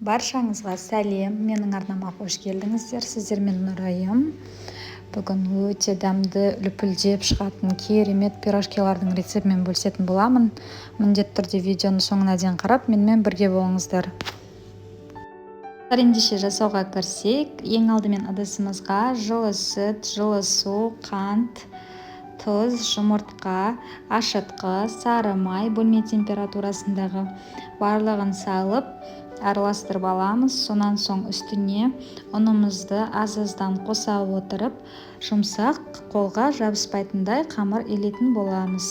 Баршаңызға сәлем, менің арнама қош келдіңіздер. Сіздермен Нұрайым. Бүгін өте дәмді үлпілдеп шығатын керемет пирожкилардың рецептімен бөлісетін боламын. Міндетті түрде видеоны соңына дейін қарап, менімен бірге болыңыздар. Ендеше жасауға кірсек, ең алдымен ыдысымызға жылы сүт, жылы су, қант, тұз, жұмыртқа, ашытқы, сары май, бөлме температурасындағы барлығын салып араластырып аламыз. Сонан соң үстіне ұнымызды аз-аздан қоса отырып, жұмсақ, қолға жабыспайтындай қамыр илетін боламыз.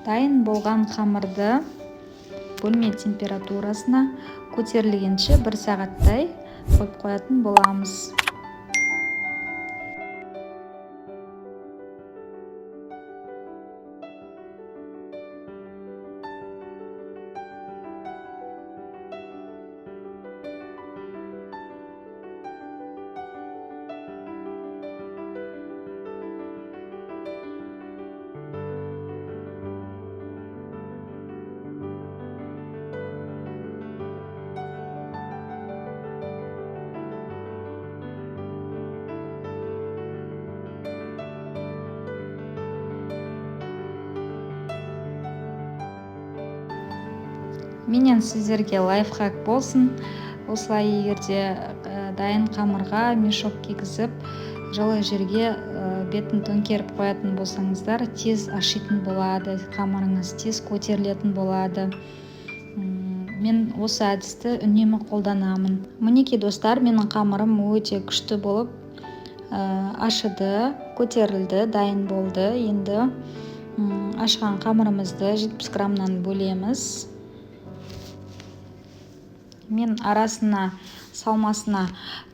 Дайын болған қамырды бөлме температурасына көтерілгенше 1 сағаттай қойып қоятын боламыз. Менен сіздерге лайфхак болсын. Осылай егерде дайын қамырға мешок кигізіп, жылы жерге бетін төңкеріп қоятын болсаңыздар, тез ашитын болады, қамырыңыз тез көтерілетін болады. Мен осы әдісті үнемі қолданамын. Мінекей достар, менің қамырым өте күшті болып ашыды, көтерілді, дайын болды. Енді ашқан қамырымызды 70 граммнан бөлеміз. Мен арасына, салмасына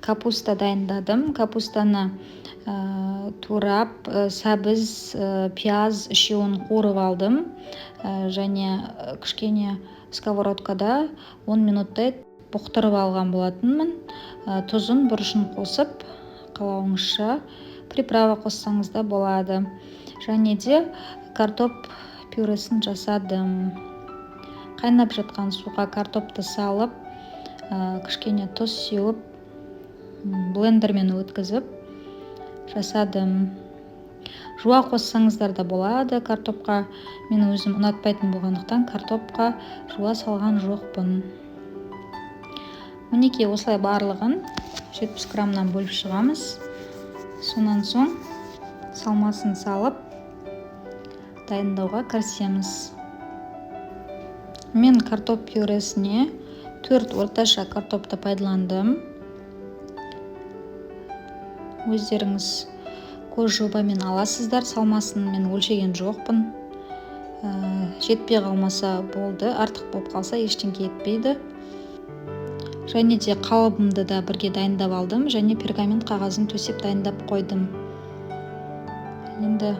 капуста дайындадым. Капустаны турап, сәбіз, пияз үшеуін қуырып алдым. Және кішкене сковородкада 10 минуттай бұқтырып алған болатынмын. Тұзын бұрышын қосып, қалауыңызша приправа қоссаңыз да болады. Және де картоп пюресін жасадым. Қайнап жатқан суға картопты салып, кішкене тұз сеуіп, блендермен өткізіп жасадым. Жуа қоссаңыздар да болады. Картопқа мен өзім ұнатпайтын болғандықтан картопқа жуа салған жоқпын. Мінекей осылай барлығын 70 граммнан бөліп шығамыз. Сонан соң салмасын салып дайындауға кірісеміз. Мен картоп пюресіне 4 орташа картопты пайдаландым. Өздеріңіз көз жобамен аласыздар. Салмасын мен өлшеген жоқпын. Жетпей қалмаса болды, артық болып қалса ештеңе етпейді. Және де қалыбымды да бірге дайындап алдым. Және пергамент қағазын төсеп дайындап қойдым. Енді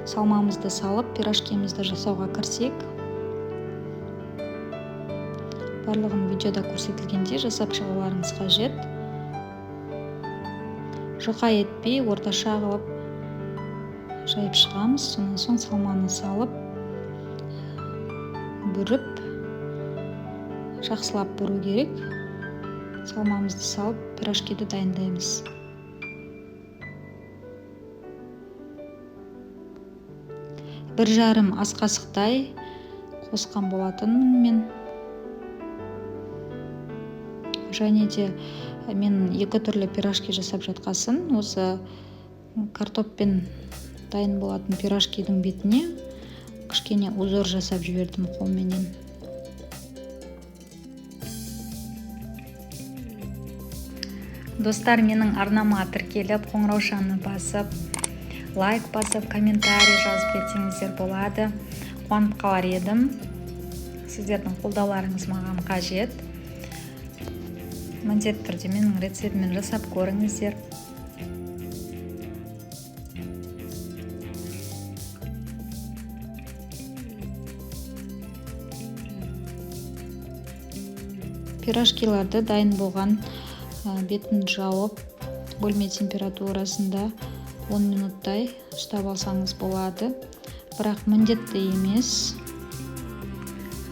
салмамызды салып, пирожкемізді жасауға кірсек. Барлығын видеода көрсетілгенде жасап шығуларыңыз қажет. Жұқа етпей, орташа қылып жайып шығамыз. Сонан соң салманы салып, бүріп, жақсылап бұру керек. Салмамызды салып, пирожкиді дайындаймыз. Бір жарым ас қасықтай қосқан болатынмын мен. Және де мен 2 түрлі пирожки жасап жатқасын. Осы картоппен дайын болатын пирожкидің бетіне кішкене узор жасап жібердім қолменен. Достар, менің арнама тіркеліп, қоңыраушаны басып, лайк басып, комментарий жазып кетсеңіздер болады. Қуанып қалар едім. Сіздердің қолдауларыңыз маған қажет. Міндетті түрде менің рецептімен жасап көріңіздер. Пирожкиларды дайын болған бетін жауып, бөлме температурасында 10 минуттай ұстап алсаңыз болады. Бірақ міндетті емес.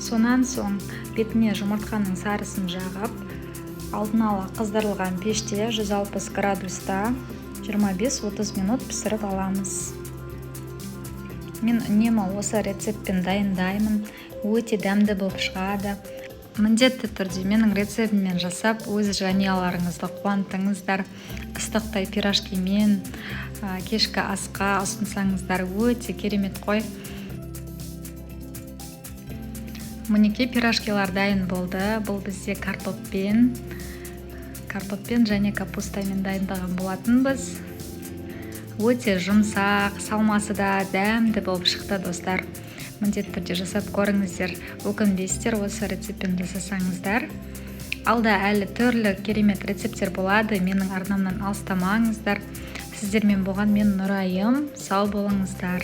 Сонан соң бетіне жұмыртқаның сарысын жағып, алдын ала қыздырылған пеште 160 градуста 25-30 минут пісіріп аламыз. Мен үнемі осы рецептпен дайындаймын, өте дәмді болып шығады. Міндетті түрде менің рецептіммен жасап, өз жанұяларыңызды қуантыңыздар. Ыстықтай пирожкимен кешкі асқа ұсынсаңыздар, өте керемет қой. Мінекей пирожкилар дайын болды. Бұл бізде картоппен және капустамен дайындаған болатынбыз. Өте жұмсақ, салмасы да дәмді болып шықты, достар. Міндетті түрде жасап көріңіздер. Өкінбейсіздер, осы рецептпен жасасаңыздар. Алда әлі түрлі керемет рецепттер болады. Менің арнамнан алыстамаңыздар. Сіздермен болған мен Нұрайым. Сау болыңыздар.